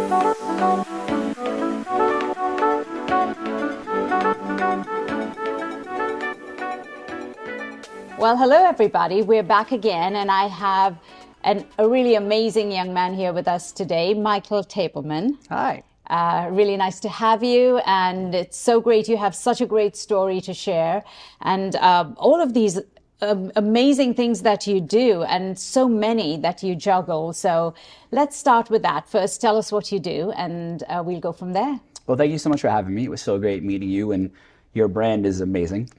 Well, hello everybody. We're back again, and I have a really amazing young man here with us today, Michael Tableman. Hi. Really nice to have you, and it's so great. You have such a great story to share, and all of these amazing things that you do, and so many that you juggle. So let's start with that. First, tell us what you do, and we'll go from there. Well, thank you so much for having me. It was so great meeting you, and your brand is amazing.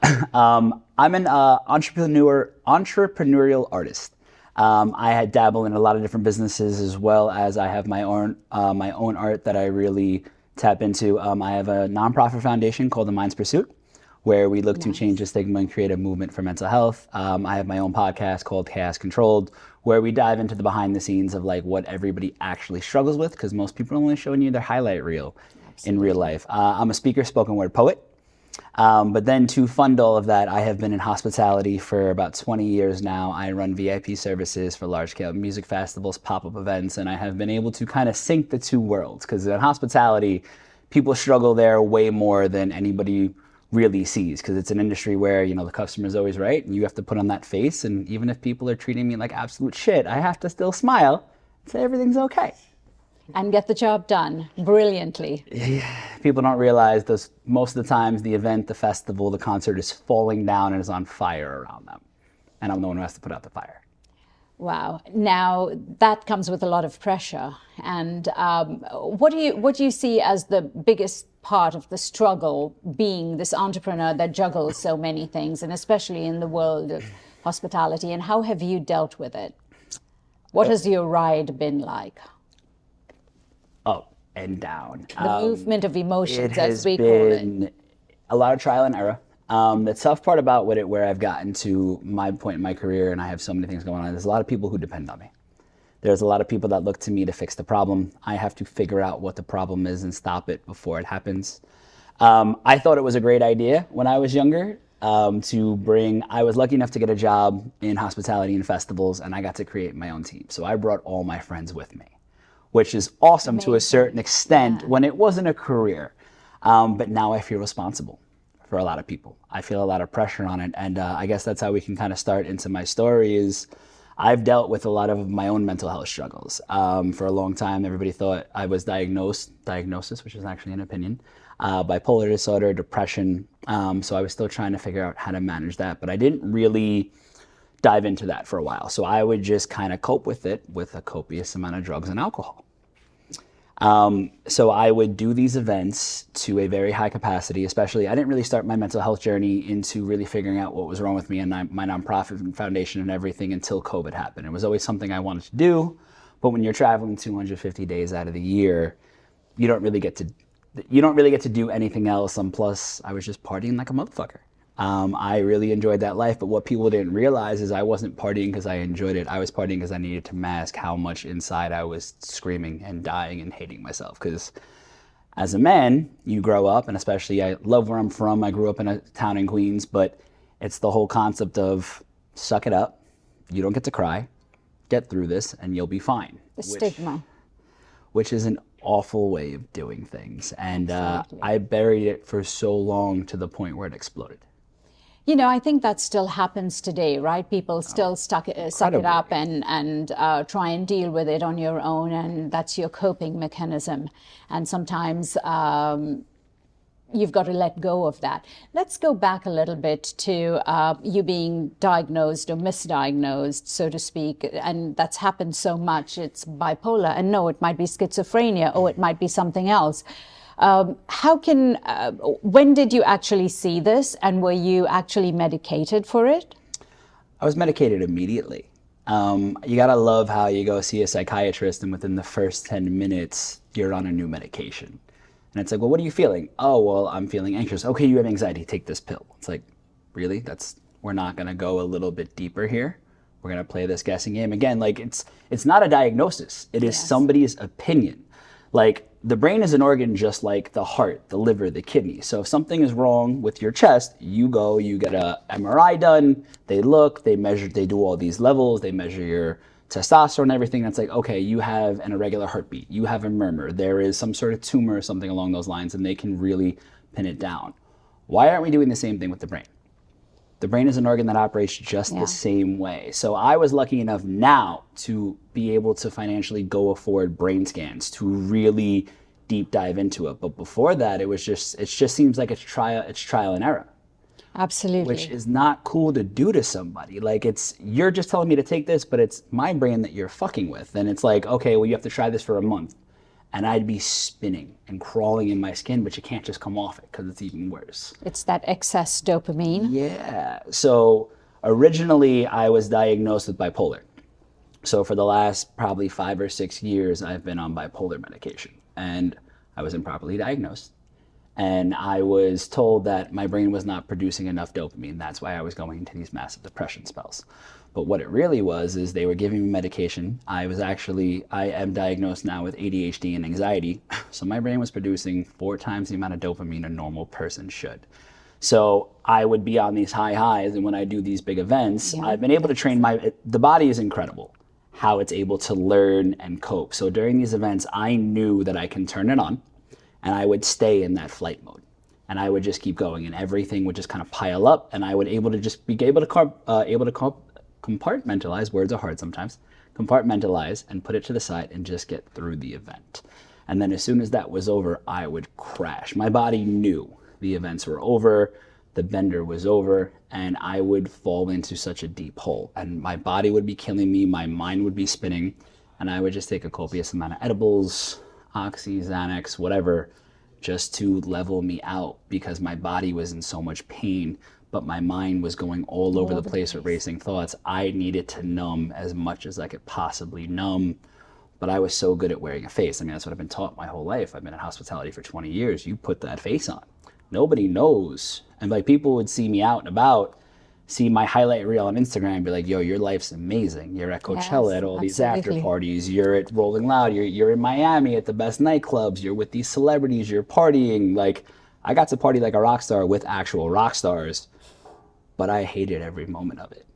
I'm an entrepreneurial artist. I had dabbled in a lot of different businesses, as well as I have my own art that I really tap into. I have a nonprofit foundation called The Mind's Pursuit, where we look to change the stigma and create a movement for mental health. I have my own podcast called Chaos Controlled, where we dive into the behind the scenes of like what everybody actually struggles with, because most people are only showing you their highlight reel in real life. I'm a speaker, spoken word poet. But then to fund all of that, I have been in hospitality for about 20 years now. I run VIP services for large-scale music festivals, pop-up events, and I have been able to kind of sync the two worlds, because in hospitality, people struggle there way more than anybody really sees, because it's an industry where, you know, the customer's always right, and you have to put on that face, and even if people are treating me like absolute shit, I have to still smile and say everything's okay. And get the job done brilliantly. Yeah, people don't realize this. Most of the times the event, the festival, the concert is falling down and is on fire around them. And I'm the one who has to put out the fire. Wow. Now, that comes with a lot of pressure. And what do you see as the biggest part of the struggle, being this entrepreneur that juggles so many things, and especially in the world of hospitality? And how have you dealt with it? What has your ride been like? Up and down. The movement of emotions, as we call it. it. It has been a lot of trial and error. The tough part about where I've gotten to my point in my career, and I have so many things going on, there's a lot of people who depend on me. There's a lot of people that look to me to fix the problem. I have to figure out what the problem is and stop it before it happens. I thought it was a great idea when I was younger I was lucky enough to get a job in hospitality and festivals, and I got to create my own team. So I brought all my friends with me, which is awesome to a certain extent when it wasn't a career. But now I feel responsible for a lot of people. I feel a lot of pressure on it. And I guess that's how we can kind of start into my story is I've dealt with a lot of my own mental health struggles. For a long time, everybody thought I was diagnosis, which is actually an opinion, bipolar disorder, depression. So I was still trying to figure out how to manage that, but I didn't really dive into that for a while. So I would just kind of cope with it with a copious amount of drugs and alcohol. So I would do these events to a very high capacity, especially I didn't really start my mental health journey into really figuring out what was wrong with me and my nonprofit and foundation and everything until COVID happened. It was always something I wanted to do, but when you're traveling 250 days out of the year, you don't really get to do anything else. And plus I was just partying like a motherfucker. I really enjoyed that life, but what people didn't realize is I wasn't partying because I enjoyed it. I was partying because I needed to mask how much inside I was screaming and dying and hating myself. Because as a man, you grow up, and especially I love where I'm from. I grew up in a town in Queens, but it's the whole concept of suck it up. You don't get to cry. Get through this and you'll be fine. The stigma. Which is an awful way of doing things. And I buried it for so long to the point where it exploded. You know, I think that still happens today, right? People still suck it up and try and deal with it on your own, and that's your coping mechanism. And sometimes you've got to let go of that. Let's go back a little bit to you being diagnosed or misdiagnosed, so to speak, and that's happened so much. It's bipolar, and no, it might be schizophrenia, or it might be something else. When did you actually see this, and were you actually medicated for it? I was medicated immediately. You gotta love how you go see a psychiatrist and within the first 10 minutes, you're on a new medication. And it's like, well, what are you feeling? Oh, well, I'm feeling anxious. Okay, you have anxiety, take this pill. It's like, really? We're not gonna go a little bit deeper here. We're gonna play this guessing game. Again, like it's not a diagnosis. It is somebody's opinion. Like, the brain is an organ just like the heart, the liver, the kidney. So if something is wrong with your chest, you get a MRI done, they look, they measure, they do all these levels, they measure your testosterone and everything. That's like, okay, you have an irregular heartbeat, you have a murmur, there is some sort of tumor or something along those lines, and they can really pin it down. Why aren't we doing the same thing with the brain? The brain is an organ that operates just the same way. So I was lucky enough now to be able to financially go afford brain scans to really deep dive into it. But before that, it just seems like it's trial and error. Absolutely. Which is not cool to do to somebody. Like, you're just telling me to take this, but it's my brain that you're fucking with. And it's like, okay, well, you have to try this for a month. And I'd be spinning and crawling in my skin, but you can't just come off it because it's even worse. It's that excess dopamine. Yeah. So originally I was diagnosed with bipolar. So for the last probably 5 or 6 years, I've been on bipolar medication. And I was improperly diagnosed. And I was told that my brain was not producing enough dopamine. That's why I was going into these massive depression spells. But what it really was is they were giving me medication. I am diagnosed now with ADHD and anxiety. So my brain was producing 4 times the amount of dopamine a normal person should. So I would be on these high highs, and when I do these big events, I've been able to train the body is incredible, how it's able to learn and cope. So during these events, I knew that I can turn it on, and I would stay in that flight mode. And I would just keep going, and everything would just kind of pile up, and I would be able to compartmentalize, words are hard sometimes, compartmentalize and put it to the side and just get through the event. And then as soon as that was over, I would crash. My body knew the events were over, the bender was over, and I would fall into such a deep hole. And my body would be killing me, my mind would be spinning, and I would just take a copious amount of edibles, Oxy, Xanax, whatever, just to level me out because my body was in so much pain, but my mind was going all over the place with racing thoughts. I needed to numb as much as I could possibly numb, but I was so good at wearing a face. I mean, that's what I've been taught my whole life. I've been in hospitality for 20 years. You put that face on. Nobody knows. And like, people would see me out and about, see my highlight reel on Instagram, be like, yo, your life's amazing. You're at Coachella at all these after parties. You're at Rolling Loud. You're in Miami at the best nightclubs. You're with these celebrities. You're partying. Like, I got to party like a rock star with actual rock stars, but I hated every moment of it.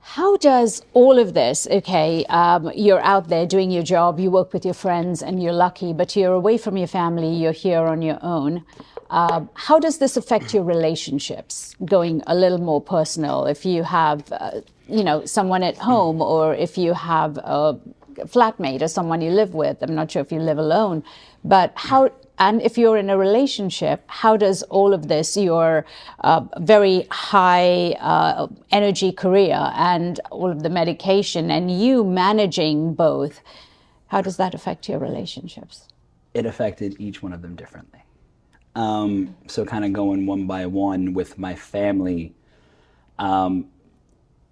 How does all of this, you're out there doing your job, you work with your friends, and you're lucky, but you're away from your family, you're here on your own. How does this affect your relationships, going a little more personal? If you have, someone at home, or if you have a flatmate or someone you live with, I'm not sure if you live alone, but and if you're in a relationship, how does all of this, your very high energy career and all of the medication and you managing both, how does that affect your relationships? It affected each one of them differently. So kind of going one by one with my family, at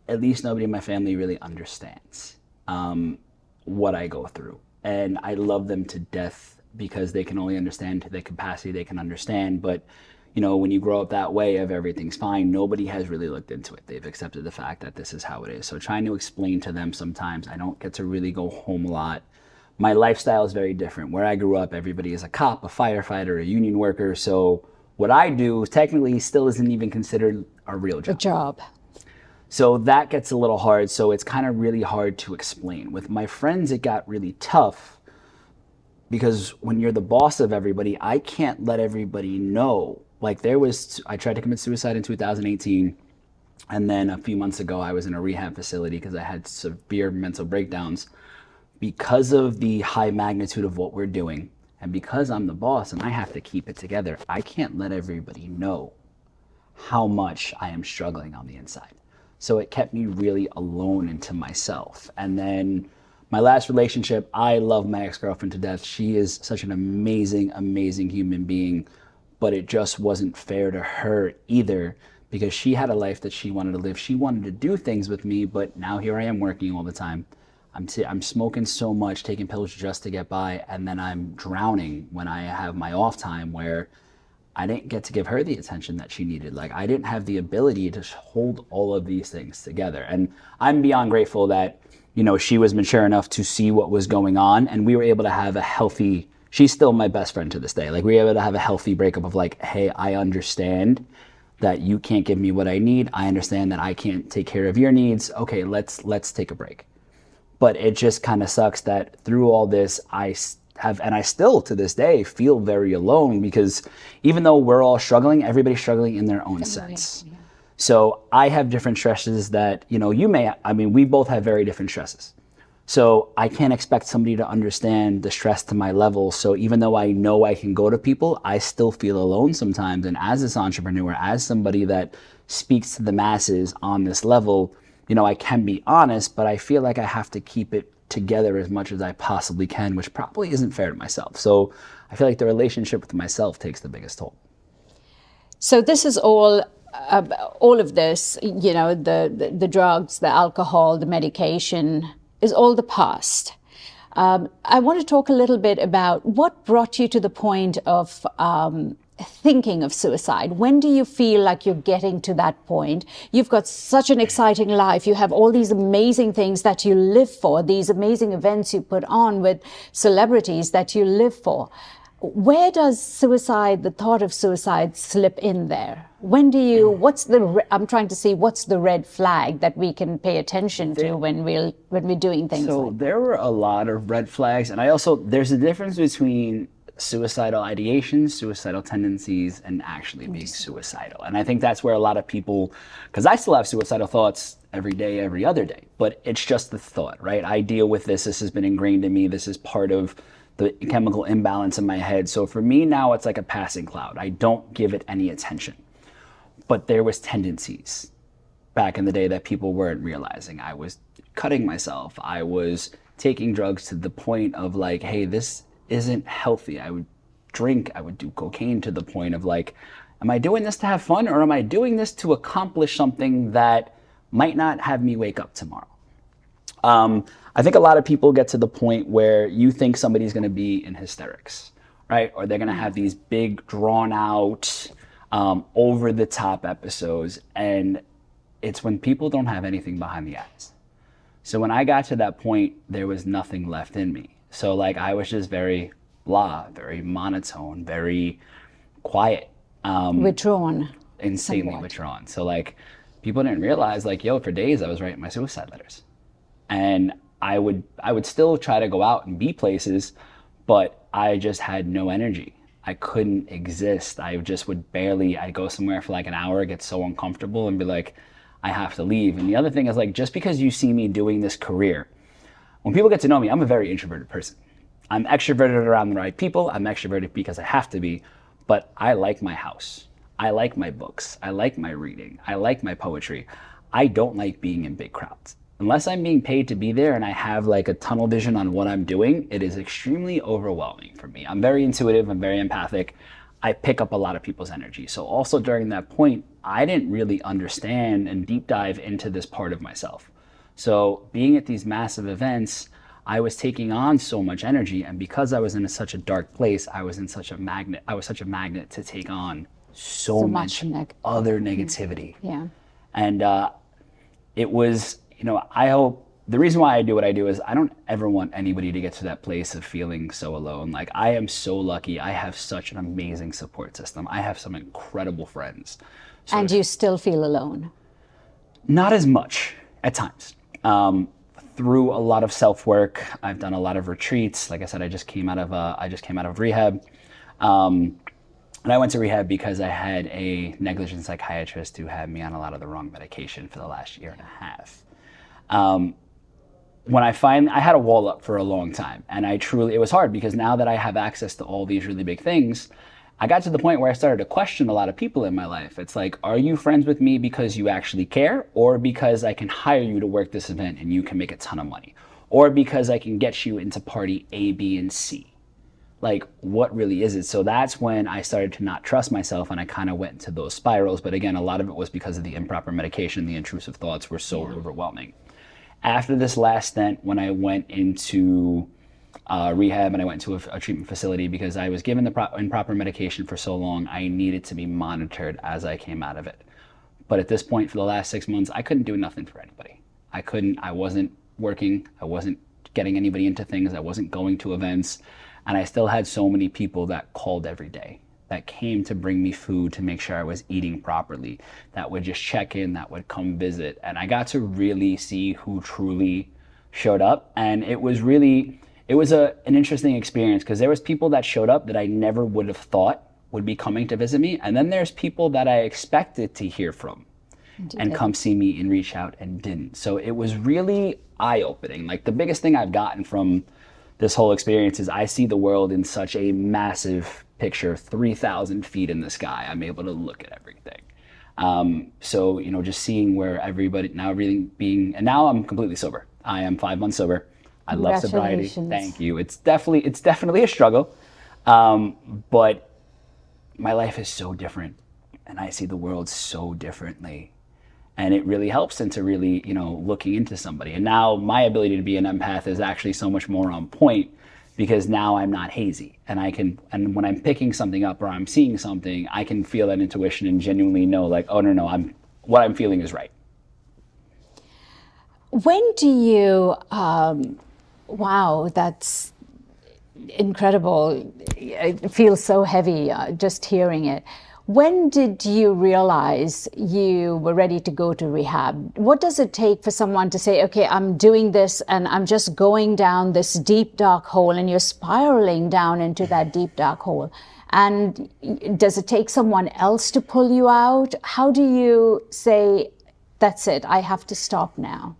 least nobody in my family really understands what I go through. And I love them to death because they can only understand to the capacity they can understand. But, when you grow up that way of everything's fine, nobody has really looked into it. They've accepted the fact that this is how it is. So trying to explain to them sometimes, I don't get to really go home a lot. My lifestyle is very different. Where I grew up, everybody is a cop, a firefighter, a union worker. So what I do technically still isn't even considered a real job. A job. So that gets a little hard. So it's kind of really hard to explain. With my friends, it got really tough because when you're the boss of everybody, I can't let everybody know. Like, I tried to commit suicide in 2018. And then a few months ago, I was in a rehab facility because I had severe mental breakdowns. Because of the high magnitude of what we're doing, and because I'm the boss and I have to keep it together, I can't let everybody know how much I am struggling on the inside. So it kept me really alone into myself. And then my last relationship, I love my ex-girlfriend to death. She is such an amazing, amazing human being, but it just wasn't fair to her either because she had a life that she wanted to live. She wanted to do things with me, but now here I am working all the time. I'm smoking so much, taking pills just to get by, and then I'm drowning when I have my off time where I didn't get to give her the attention that she needed. Like, I didn't have the ability to hold all of these things together. And I'm beyond grateful that, she was mature enough to see what was going on, and we were able to have a healthy, she's still my best friend to this day. Like, we were able to have a healthy breakup of like, hey, I understand, that you can't give me what I need. I understand that I can't take care of your needs. Okay, let's take a break. But it just kind of sucks that through all this, I still to this day feel very alone, because even though we're all struggling, everybody's struggling in their own sense. Yeah. So I have different stresses that, we both have very different stresses. So I can't expect somebody to understand the stress to my level. So even though I know I can go to people, I still feel alone sometimes. And as this entrepreneur, as somebody that speaks to the masses on this level, I can be honest, but I feel like I have to keep it together as much as I possibly can, which probably isn't fair to myself. So I feel like the relationship with myself takes the biggest toll. So this is all of this, the drugs, the alcohol, the medication is all the past. I want to talk a little bit about what brought you to the point of thinking of suicide. When do you feel like you're getting to that point? You've got such an exciting life. You have all these amazing things that you live for, these amazing events you put on with celebrities that you live for. Where does suicide, the thought of suicide, slip in there? When do you, I'm trying to see what's the red flag that we can pay attention to when we're doing things like that? So there were a lot of red flags. And there's a difference between suicidal ideations, suicidal tendencies, and actually being suicidal. And I think that's where a lot of people, because I still have suicidal thoughts every day, every other day, but it's just the thought, right? I deal with this. This has been ingrained in me. This is part of the chemical imbalance in my head. So for me now, it's like a passing cloud. I don't give it any attention. But there was tendencies back in the day that people weren't realizing. I was cutting myself. I was taking drugs to the point of like, hey, this isn't healthy. I would drink, I would do cocaine to the point of like, am I doing this to have fun, or am I doing this to accomplish something that might not have me wake up tomorrow? I think a lot of people get to the point where you think somebody's going to be in hysterics, right? Or they're going to have these big, drawn out, over the top episodes. And it's when people don't have anything behind the eyes. So when I got to that point, there was nothing left in me. So like I was just very blah, very monotone, very quiet. Withdrawn. Insanely somewhat. Withdrawn. So like people didn't realize like, for days I was writing my suicide letters. And I would still try to go out and be places, but I just had no energy. I couldn't exist. I just would I'd go somewhere for like an hour, get so uncomfortable and be like, I have to leave. And the other thing is like, just because you see me doing this career, when people get to know me, I'm a very introverted person. I'm extroverted around the right people. I'm extroverted because I have to be, but I like my house. I like my books. I like my reading. I like my poetry. I don't like being in big crowds. Unless I'm being paid to be there and I have like a tunnel vision on what I'm doing, it is extremely overwhelming for me. I'm very intuitive. I'm very empathic. I pick up a lot of people's energy. So also during that point, I didn't really understand and deep dive into this part of myself. So being at these massive events, I was taking on so much energy. And because I was in such a dark place, I was such a magnet to take on so much other negativity. Yeah. And it was, I hope the reason why I do what I do is I don't ever want anybody to get to that place of feeling so alone. Like I am so lucky. I have such an amazing support system. I have some incredible friends. So and you still feel alone? Not as much at times. Through a lot of self-work, I've done a lot of retreats. Like I said, I just came out of rehab. And I went to rehab because I had a negligent psychiatrist who had me on a lot of the wrong medication for the last year and a half. When I had a wall up for a long time, and it was hard because now that I have access to all these really big things, I got to the point where I started to question a lot of people in my life. It's like, are you friends with me because you actually care, or because I can hire you to work this event and you can make a ton of money, or because I can get you into party A, B, and C? Like, what really is it? So that's when I started to not trust myself, and I kind of went into those spirals. But again, a lot of it was because of the improper medication. The intrusive thoughts were so overwhelming. After this last stint, when I went into rehab and I went to a treatment facility because I was given the improper medication for so long, I needed to be monitored as I came out of it. But at this point, for the last 6 months, I couldn't do nothing for anybody. I wasn't working. I wasn't getting anybody into things. I wasn't going to events. And I still had so many people that called every day that came to bring me food to make sure I was eating properly, that would just check in, that would come visit. And I got to really see who truly showed up. And it was an interesting experience, because there was people that showed up that I never would have thought would be coming to visit me. And then there's people that I expected to hear from and come see me and reach out and didn't. So it was really eye-opening. Like, the biggest thing I've gotten from this whole experience is I see the world in such a massive picture, 3,000 feet in the sky. I'm able to look at everything. So, you know, just seeing where everybody now really being, and now I'm completely sober. I am 5 months sober. I love sobriety. Thank you. It's definitely a struggle. But my life is so different, and I see the world so differently. And it really helps into really, you know, looking into somebody. And now my ability to be an empath is actually so much more on point, because now I'm not hazy. And when I'm picking something up or I'm seeing something, I can feel that intuition and genuinely know, like, oh, no, what I'm feeling is right. When do you, wow, that's incredible. It feels so heavy just hearing it. When did you realize you were ready to go to rehab? What does it take for someone to say, okay, I'm doing this and I'm just going down this deep, dark hole, and you're spiraling down into that deep, dark hole? And does it take someone else to pull you out? How do you say, that's it, I have to stop now?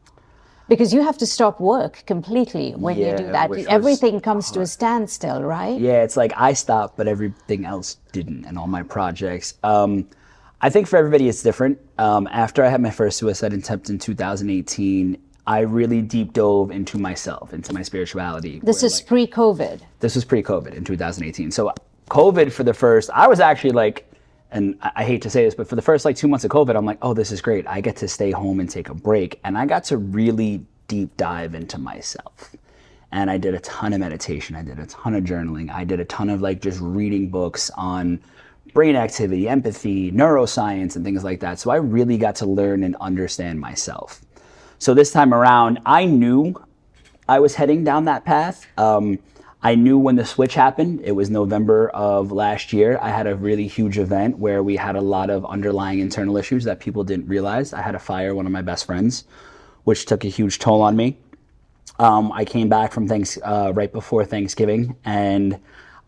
Because you have to stop work completely when you do that. Everything comes to a standstill, right? Yeah, it's like I stopped, but everything else didn't, and all my projects. I think for everybody it's different. After I had my first suicide attempt in 2018, I really deep dove into myself, into my spirituality. This is pre-COVID. This was pre-COVID in 2018. So COVID I was actually like, and I hate to say this, but for the first 2 months of COVID, I'm like, oh, this is great. I get to stay home and take a break. And I got to really deep dive into myself. And I did a ton of meditation. I did a ton of journaling. I did a ton of just reading books on brain activity, empathy, neuroscience, and things like that. So I really got to learn and understand myself. So this time around, I knew I was heading down that path. I knew when the switch happened. It was November of last year. I had a really huge event where we had a lot of underlying internal issues that people didn't realize. I had to fire one of my best friends, which took a huge toll on me. I came back from right before Thanksgiving, and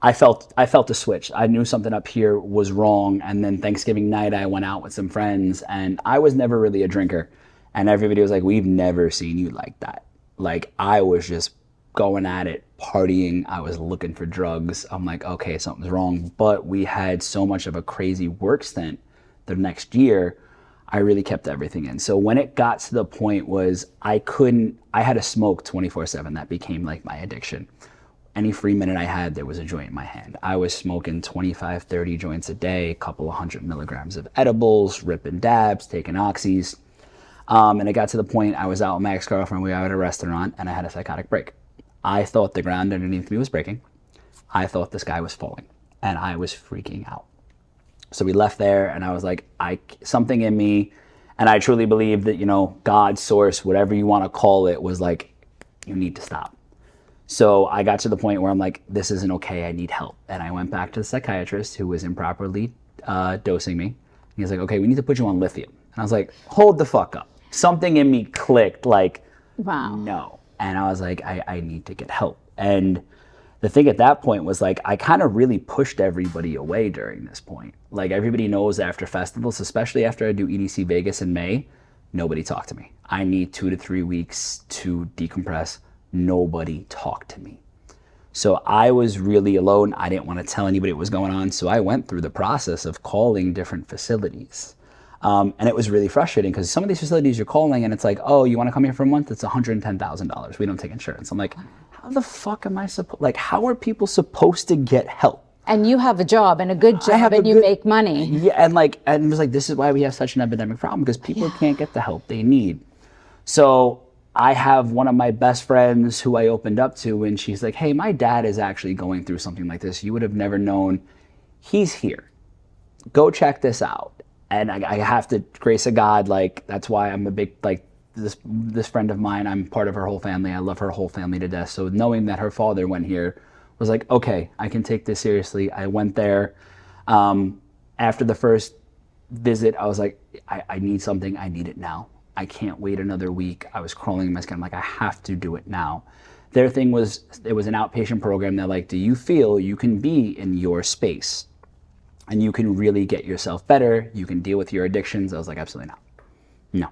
I felt a switch. I knew something up here was wrong. And then Thanksgiving night, I went out with some friends, and I was never really a drinker. And everybody was like, we've never seen you like that. I was just going at it, partying. I was looking for drugs. I'm like, okay, something's wrong. But we had so much of a crazy work stint the next year, I really kept everything in. So when it got to the point was I had to smoke 24/7. That became my addiction. Any free minute I had, there was a joint in my hand. I was smoking 25, 30 joints a day, a couple of 100 milligrams of edibles, ripping dabs, taking oxys. And it got to the point I was out with my ex-girlfriend. We were at a restaurant, and I had a psychotic break. I thought the ground underneath me was breaking. I thought the sky was falling, and I was freaking out. So we left there, and I was like, something in me, and I truly believe that, God, source, whatever you want to call it, was like, you need to stop. So I got to the point where I'm like, this isn't okay, I need help. And I went back to the psychiatrist who was improperly dosing me. He was like, okay, we need to put you on lithium. And I was like, hold the fuck up. Something in me clicked, wow. No. And I was like, I need to get help. And the thing at that point was I kind of really pushed everybody away during this point. Everybody knows after festivals, especially after I do EDC Vegas in May, nobody talked to me. I need 2 to 3 weeks to decompress. Nobody talked to me. So I was really alone. I didn't want to tell anybody what was going on. So I went through the process of calling different facilities. And it was really frustrating because some of these facilities you're calling and it's like, oh, you want to come here for a month? It's $110,000. We don't take insurance. I'm like, how the fuck am I how are people supposed to get help? And you have a job and a good job and you make money. Yeah, and it was this is why we have such an epidemic problem, because people can't get the help they need. So I have one of my best friends who I opened up to, and she's like, hey, my dad is actually going through something like this. You would have never known. He's here. Go check this out. And I have to, grace of God, that's why I'm a big, this friend of mine, I'm part of her whole family. I love her whole family to death. So knowing that her father went here was like, okay, I can take this seriously. I went there. After the first visit, I was like, I need something. I need it now. I can't wait another week. I was crawling in my skin. I'm like, I have to do it now. Their thing was, it was an outpatient program. They're like, do you feel you can be in your space and you can really get yourself better? You can deal with your addictions. I was like, absolutely not. No.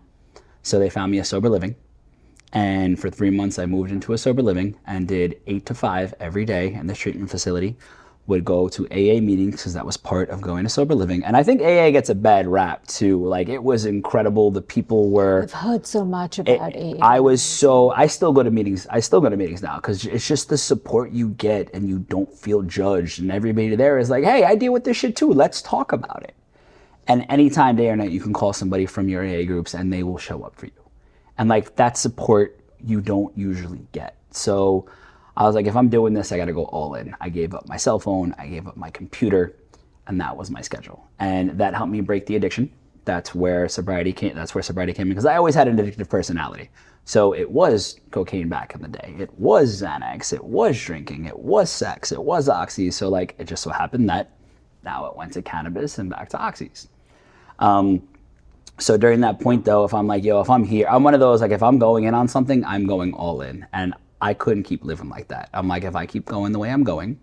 So they found me a sober living. And for 3 months, I moved into a sober living and did 8 to 5 every day in this treatment facility. Would go to AA meetings because that was part of going to sober living. And I think AA gets a bad rap too. Like, it was incredible. The people were... I've heard so much about AA. I still go to meetings. I still go to meetings now because it's just the support you get and you don't feel judged. And everybody there is like, hey, I deal with this shit too. Let's talk about it. And anytime, day or night, you can call somebody from your AA groups and they will show up for you. And like, that support you don't usually get. So I was like, if I'm doing this, I got to go all in. I gave up my cell phone, I gave up my computer, and that was my schedule. And that helped me break the addiction. That's where sobriety came. That's where sobriety came in, because I always had an addictive personality. So it was cocaine back in the day. It was Xanax. It was drinking. It was sex. It was oxy. So like, it just so happened that now it went to cannabis and back to oxys. So during that point though, if I'm like, yo, if I'm here, I'm one of those, like, if I'm going in on something, I'm going all in. And I couldn't keep living like that. I'm like, if I keep going the way I'm going,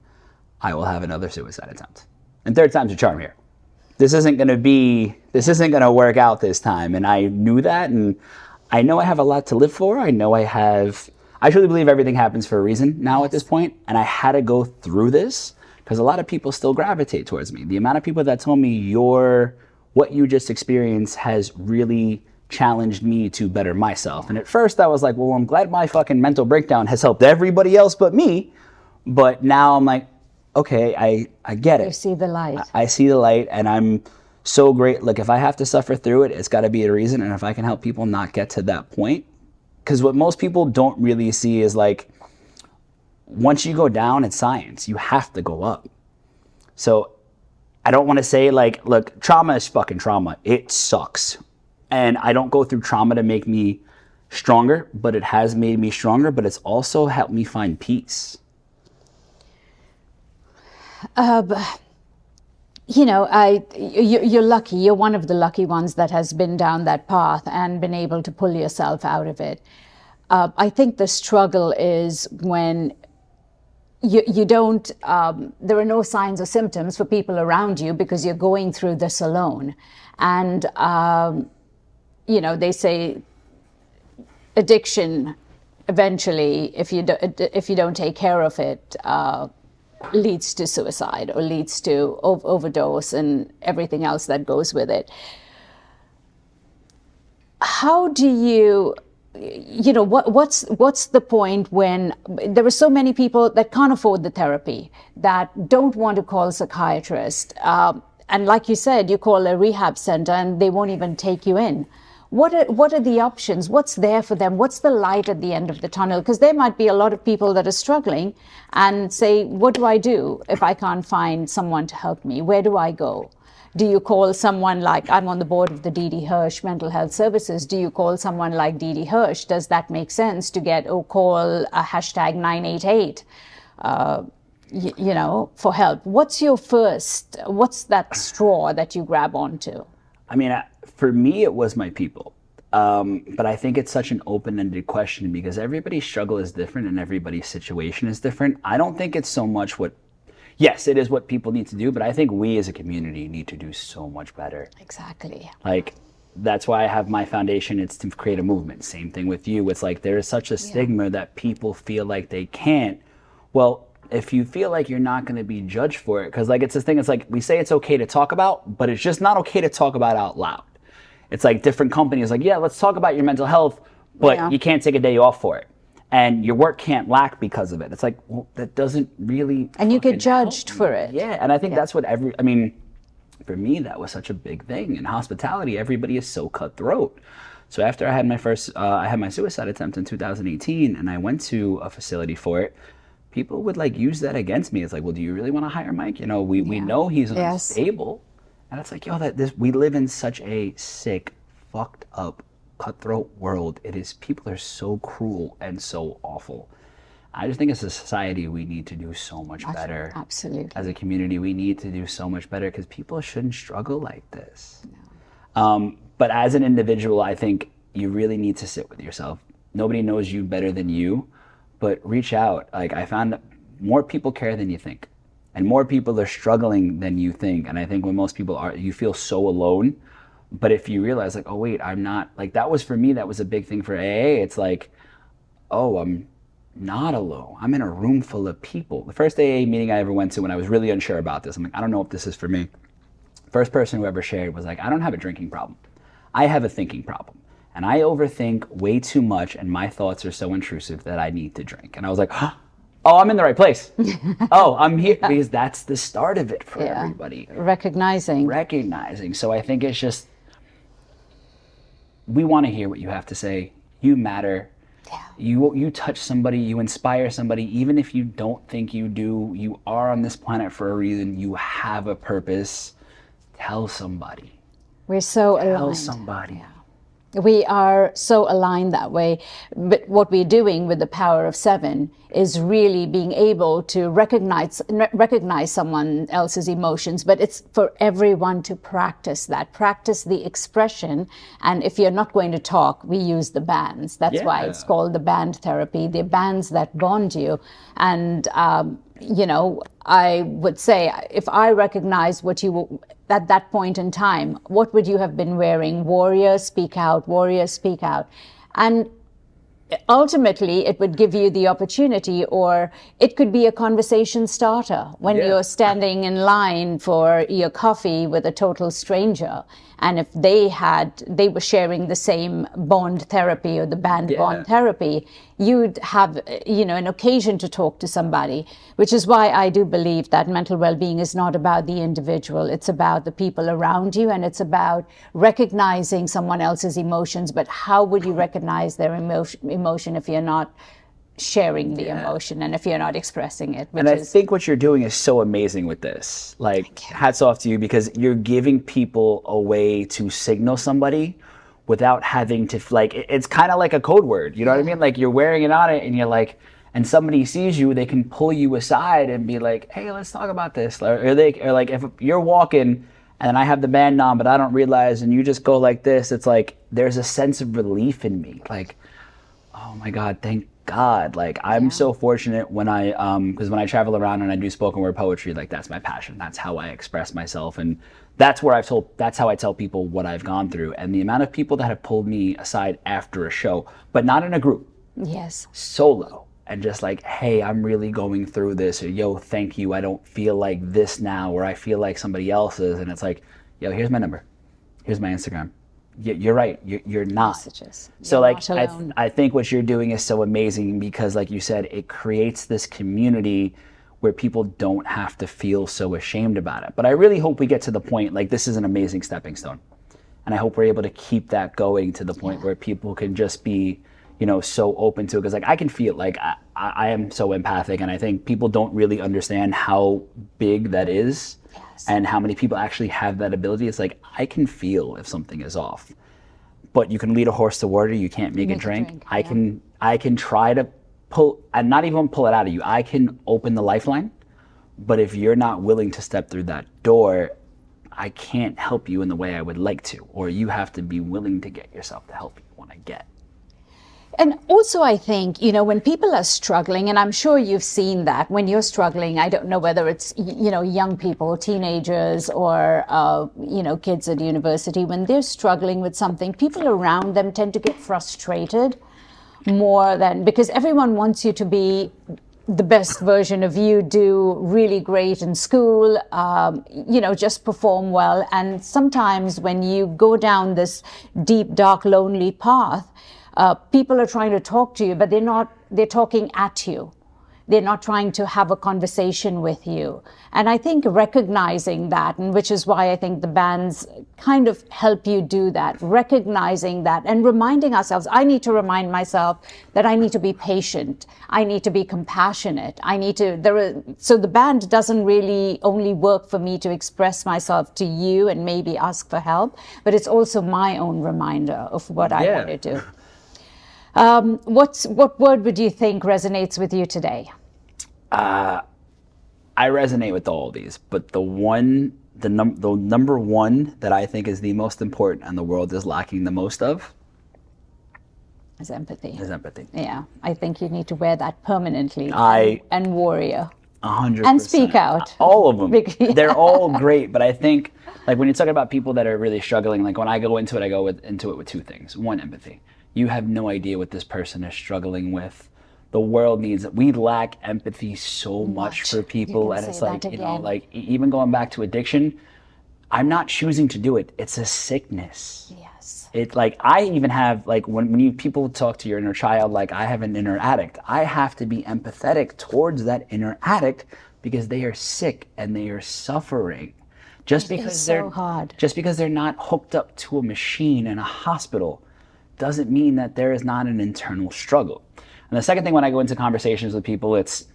I will have another suicide attempt. And third time's a charm here. This isn't going to work out this time. And I knew that. And I know I have a lot to live for. I truly believe everything happens for a reason now at this point. And I had to go through this because a lot of people still gravitate towards me. The amount of people that told me what you just experienced has really challenged me to better myself. And at first I was like, well, I'm glad my fucking mental breakdown has helped everybody else but me. But now I'm like, okay, I get it. You see the light. I see the light, and I'm so great. Like, if I have to suffer through it, it's got to be a reason. And if I can help people not get to that point, because what most people don't really see is like, once you go down, it's science. You have to go up. So I don't want to say like, look, trauma is fucking trauma. It sucks. And I don't go through trauma to make me stronger, but it has made me stronger, but it's also helped me find peace. You're lucky. You're one of the lucky ones that has been down that path and been able to pull yourself out of it. I think the struggle is when you don't, there are no signs or symptoms for people around you because you're going through this alone. And, they say addiction eventually, if you don't take care of it, leads to suicide or leads to overdose and everything else that goes with it. How do you, what's the point when there are so many people that can't afford the therapy, that don't want to call a psychiatrist, and like you said, you call a rehab center and they won't even take you in. What are the options? What's there for them? What's the light at the end of the tunnel? Because there might be a lot of people that are struggling and say, what do I do if I can't find someone to help me? Where do I go? Do you call someone like, I'm on the board of the D.D. Hirsch Mental Health Services. Do you call someone like D.D. Hirsch? Does that make sense to call a hashtag 988? For help. What's that straw that you grab onto? I mean, for me, it was my people. But I think it's such an open-ended question because everybody's struggle is different and everybody's situation is different. I don't think it's so much yes, it is what people need to do, but I think we as a community need to do so much better. Exactly. Like, that's why I have my foundation. It's to create a movement. Same thing with you. It's like there is such a stigma that people feel like they can't. Well, if you feel like you're not going to be judged for it, because like it's this thing, it's like we say it's okay to talk about, but it's just not okay to talk about out loud. It's like different companies like, yeah, let's talk about your mental health, but you can't take a day off for it. And your work can't lack because of it. It's like, well, that doesn't really... And you get judged for it. Yeah, and I think that's what for me, that was such a big thing. In hospitality, everybody is so cutthroat. So after I had my suicide attempt in 2018, and I went to a facility for it, people would like use that against me. It's like, well, do you really want to hire Mike? We know he's unstable. And it's like, we live in such a sick, fucked up, cutthroat world. People are so cruel and so awful. I just think as a society, we need to do so much better. Absolutely. As a community, we need to do so much better because people shouldn't struggle like this. But as an individual, I think you really need to sit with yourself. Nobody knows you better than you, but reach out. Like, I found that more people care than you think, and more people are struggling than you think. And I think when most people are, you feel so alone. But if you realize, like, oh wait, I'm not, like, that was for me, that was a big thing for AA. It's like, oh, I'm not alone. I'm in a room full of people. The first AA meeting I ever went to when I was really unsure about this, I'm like, I don't know if this is for me. First person who ever shared was like, I don't have a drinking problem. I have a thinking problem. And I overthink way too much, and my thoughts are so intrusive that I need to drink. And I was like, oh, I'm in the right place. Oh, I'm here. Because that's the start of it for everybody. Recognizing. So I think it's just, we want to hear what you have to say. You matter. Yeah. You touch somebody, you inspire somebody, even if you don't think you do. You are on this planet for a reason. You have a purpose. Tell somebody. We're so aligned. Tell somebody. Yeah. We are so aligned that way. But what we're doing with the power of 7 is really being able to recognize someone else's emotions. But it's for everyone to practice that, practice the expression. And if you're not going to talk, we use the bands. That's why it's called the band therapy, the bands that bond you. And, you know, I would say, if I recognize what you, at that point in time, what would you have been wearing? Warrior, speak out, warrior, speak out. And ultimately, it would give you the opportunity, or it could be a conversation starter when you're standing in line for your coffee with a total stranger. And if they were sharing the same bond therapy or the band bond therapy, you'd have, you know, an occasion to talk to somebody, which is why I do believe that mental well-being is not about the individual. It's about the people around you, and it's about recognizing someone else's emotions. But how would you recognize their emotion if you're not sharing the emotion and if you're not expressing it? And I think what you're doing is so amazing with this. Like, hats off to you, because you're giving people a way to signal somebody without having to, like, it's kind of like a code word, you know what I mean? Like, you're wearing it on it and you're like, and somebody sees you, they can pull you aside and be like, hey, let's talk about this. Or like, if you're walking and I have the band on, but I don't realize, and you just go like this, it's like, there's a sense of relief in me. Like, oh my God, thank God. Like, I'm so fortunate when because when I travel around and I do spoken word poetry, like, that's my passion. That's how I express myself. And that's how I tell people what I've gone through. And the amount of people that have pulled me aside after a show, but not in a group. Yes. Solo. And just like, hey, I'm really going through this, or yo, thank you. I don't feel like this now, or I feel like somebody else is. And it's like, yo, here's my number. Here's my Instagram. You're right. You're not. Messages. So like, I think what you're doing is so amazing, because like you said, it creates this community where people don't have to feel so ashamed about it. But I really hope we get to the point, like, this is an amazing stepping stone. And I hope we're able to keep that going to the point where people can just be, you know, so open to it. Because like, I can feel like I am so empathic, and I think people don't really understand how big that is. And how many people actually have that ability. It's like, I can feel if something is off. But you can lead a horse to water, you can't make it drink. I can try to pull, and not even pull it out of you. I can open the lifeline, but if you're not willing to step through that door, I can't help you in the way I would like to. Or you have to be willing to get yourself the help you want to get. And also, I think, you know, when people are struggling, and I'm sure you've seen that when you're struggling, I don't know whether it's, you know, young people, teenagers, or, you know, kids at university, when they're struggling with something, people around them tend to get frustrated more than, because everyone wants you to be the best version of you, do really great in school, you know, just perform well. And sometimes when you go down this deep, dark, lonely path, people are trying to talk to you, but they're talking at you. They're not trying to have a conversation with you. And I think recognizing that, and which is why I think the bands kind of help you do that, recognizing that and reminding ourselves, I need to remind myself that I need to be patient. I need to be compassionate. So the band doesn't really only work for me to express myself to you and maybe ask for help, but it's also my own reminder of what I want to do. What word would you think resonates with you today? I resonate with all these, but the number one that I think is the most important and the world is lacking the most of Is empathy. is empathy. Yeah, I think you need to wear that permanently. And warrior. 100%. And speak out. All of them. Yeah. They're all great, but I think like when you're talking about people that are really struggling, like when I go into it, I go into it with two things. One, empathy. You have no idea what this person is struggling with. The world needs it. We lack empathy so much for people, and it's like, you know, like even going back to addiction, I'm not choosing to do it. It's a sickness. Yes. It's like I even have like when you people talk to your inner child, like I have an inner addict. I have to be empathetic towards that inner addict because they are sick and they are suffering. Just because they're not hooked up to a machine in a hospital doesn't mean that there is not an internal struggle. And the second thing when I go into conversations with people, it's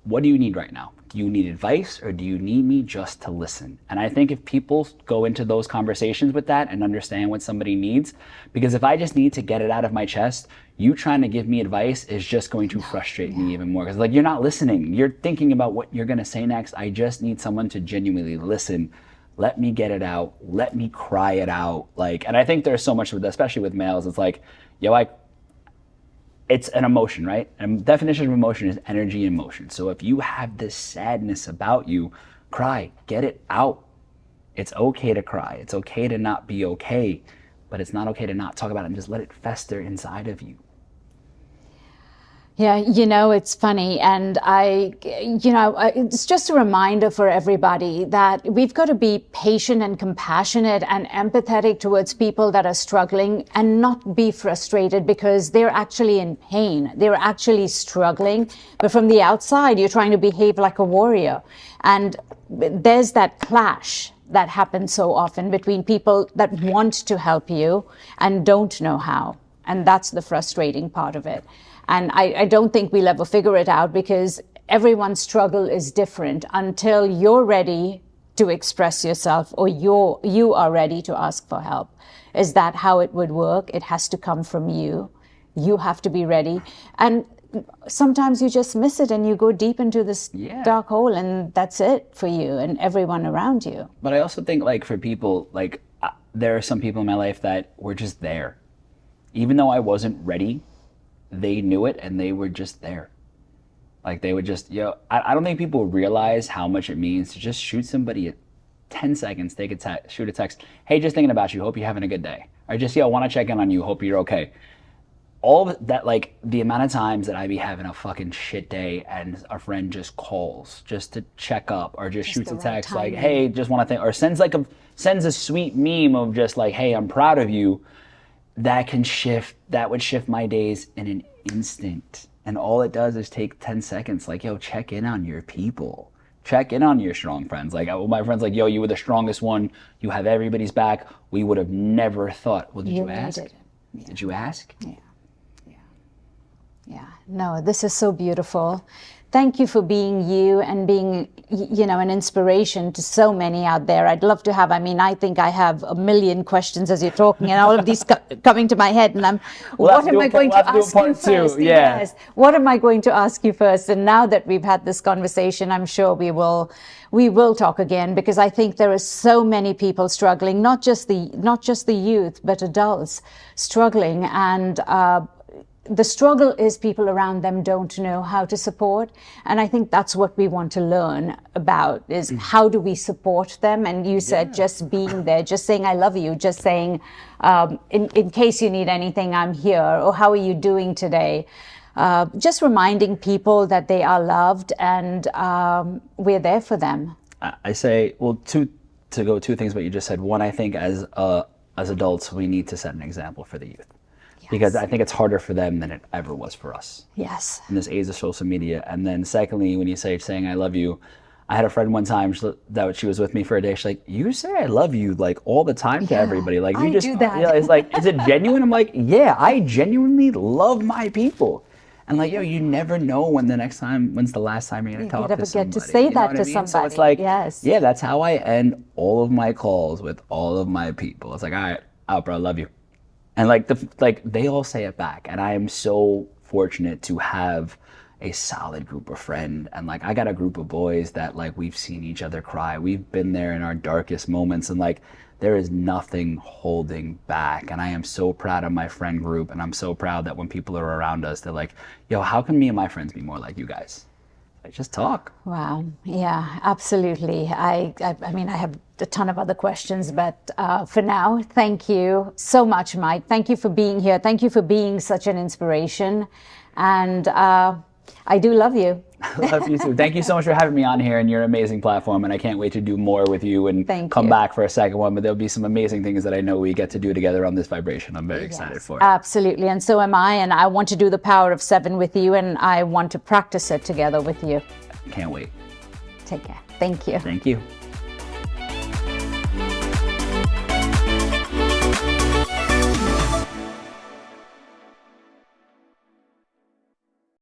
what do you need right now? Do you need advice or do you need me just to listen? And I think if people go into those conversations with that and understand what somebody needs, because if I just need to get it out of my chest, you trying to give me advice is just going to frustrate me even more. Because like you're not listening. You're thinking about what you're going to say next. I just need someone to genuinely listen. Let me get it out. Let me cry it out. Like, and I think there's so much with, especially with males, it's like, yo, it's an emotion, right? And the definition of emotion is energy and motion. So if you have this sadness about you, cry, get it out. It's okay to cry. It's okay to not be okay, but it's not okay to not talk about it and just let it fester inside of you. Yeah, you know, it's funny. And it's just a reminder for everybody that we've got to be patient and compassionate and empathetic towards people that are struggling and not be frustrated because they're actually in pain. They're actually struggling. But from the outside, you're trying to behave like a warrior. And there's that clash that happens so often between people that want to help you and don't know how. And that's the frustrating part of it. And I don't think we'll ever figure it out because everyone's struggle is different until you're ready to express yourself or you are ready to ask for help. Is that how it would work? It has to come from you. You have to be ready. And sometimes you just miss it and you go deep into this dark hole and that's it for you and everyone around you. But I also think like for people, like there are some people in my life that were just there. Even though I wasn't ready, they knew it and they were just there. Like they would just, I don't think people realize how much it means to just shoot somebody at 10 seconds, shoot a text. Hey, just thinking about you. Hope you're having a good day. Or just, want to check in on you. Hope you're okay. All of that, like the amount of times that I be having a fucking shit day and a friend just calls just to check up or just shoots a text like, hey, just want to think, or sends a sweet meme of just like, hey, I'm proud of you. That would shift my days in an instant. And all it does is take 10 seconds. Like, check in on your people. Check in on your strong friends. Like, my friends like, you were the strongest one. You have everybody's back. We would have never thought. Well, did you ask? Yeah. Did you ask? Yeah. No, this is so beautiful. Thank you for being you and being, an inspiration to so many out there. I'd love to have, I think I have a million questions as you're talking and all of these coming to my head and what am I going to ask you first? Yeah. Yes. What am I going to ask you first? And now that we've had this conversation, I'm sure we will talk again because I think there are so many people struggling, not just the youth, but adults struggling and, the struggle is people around them don't know how to support. And I think that's what we want to learn about is how do we support them? And you said just being there, just saying, I love you, just saying, in case you need anything, I'm here. Or how are you doing today? Just reminding people that they are loved and we're there for them. I say, well, two things what you just said. One, I think as adults, we need to set an example for the youth. Because I think it's harder for them than it ever was for us. Yes. In this age of social media. And then secondly, when you saying I love you, I had a friend one time that she was with me for a day. She's like, you say I love you like all the time to everybody. Like you do that. It's like, is it genuine? I'm like, yeah, I genuinely love my people. And like, you never know when's the last time you're gonna talk to somebody. Get to say that to somebody. So it's like, yeah, that's how I end all of my calls with all of my people. It's like, all right, out, bro, love you. And like they all say it back. And I am so fortunate to have a solid group of friends. And like I got a group of boys that like we've seen each other cry. We've been there in our darkest moments, and like there is nothing holding back. And I am so proud of my friend group, and I'm so proud that when people are around us, they're like, yo, how can me and my friends be more like you guys? Like, just talk. Wow. Yeah, absolutely. I mean, I have a ton of other questions, but for now, thank you so much, Mike. Thank you for being here. Thank you for being such an inspiration. And I do love you. I love you too. Thank you so much for having me on here and your amazing platform. And I can't wait to do more with you and come back for a second one. But there'll be some amazing things that I know we get to do together on this vibration. I'm very excited for it. Absolutely. And so am I. And I want to do the Power of 7 with you. And I want to practice it together with you. Can't wait. Take care. Thank you. Thank you.